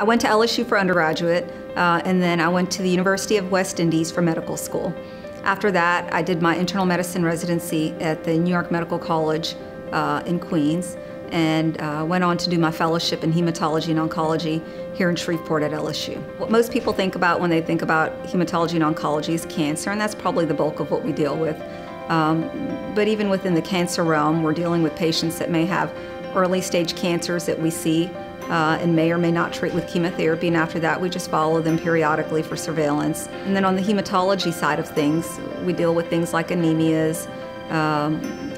I went to LSU for undergraduate, and then I went to the University of West Indies for medical school. After that, I did my internal medicine residency at the New York Medical College in Queens, and went on to do my fellowship in hematology and oncology here in Shreveport at LSU. What most people think about when they think about hematology and oncology is cancer, and that's probably the bulk of what we deal with. But even within the cancer realm, we're dealing with patients that may have early stage cancers that we see and may or may not treat with chemotherapy, and after that we just follow them periodically for surveillance. And then on the hematology side of things, we deal with things like anemias,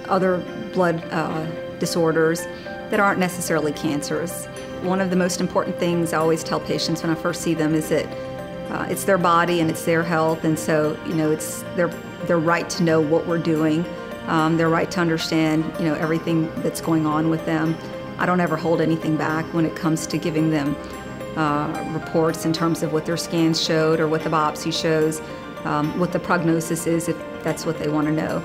other blood disorders that aren't necessarily cancers. One of the most important things I always tell patients when I first see them is that it's their body and it's their health, and so it's their right to know what we're doing, their right to understand everything that's going on with them. I don't ever hold anything back when it comes to giving them reports in terms of what their scans showed or what the biopsy shows, what the prognosis is if that's what they want to know.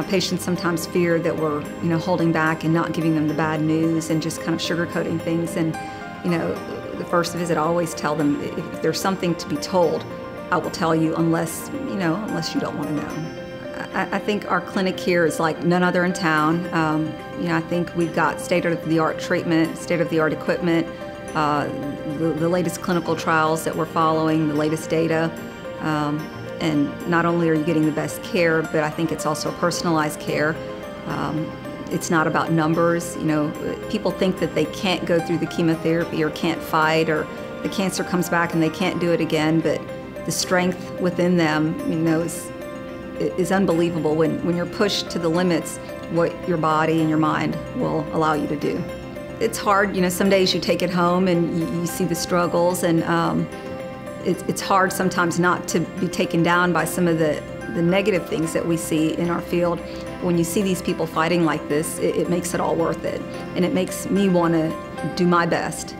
Patients sometimes fear that we're holding back and not giving them the bad news and just kind of sugarcoating things. And the first visit I always tell them, if there's something to be told, I will tell you unless you don't want to know. I think our clinic here is like none other in town. I think we've got state-of-the-art treatment, state-of-the-art equipment, the latest clinical trials that we're following, the latest data. And not only are you getting the best care, but I think it's also personalized care. It's not about numbers. People think that they can't go through the chemotherapy or can't fight, or the cancer comes back and they can't do it again, but the strength within them, is unbelievable when you're pushed to the limits what your body and your mind will allow you to do. It's hard, some days you take it home and you see the struggles, and it's hard sometimes not to be taken down by some of the negative things that we see in our field. When you see these people fighting like this, it makes it all worth it, and it makes me want to do my best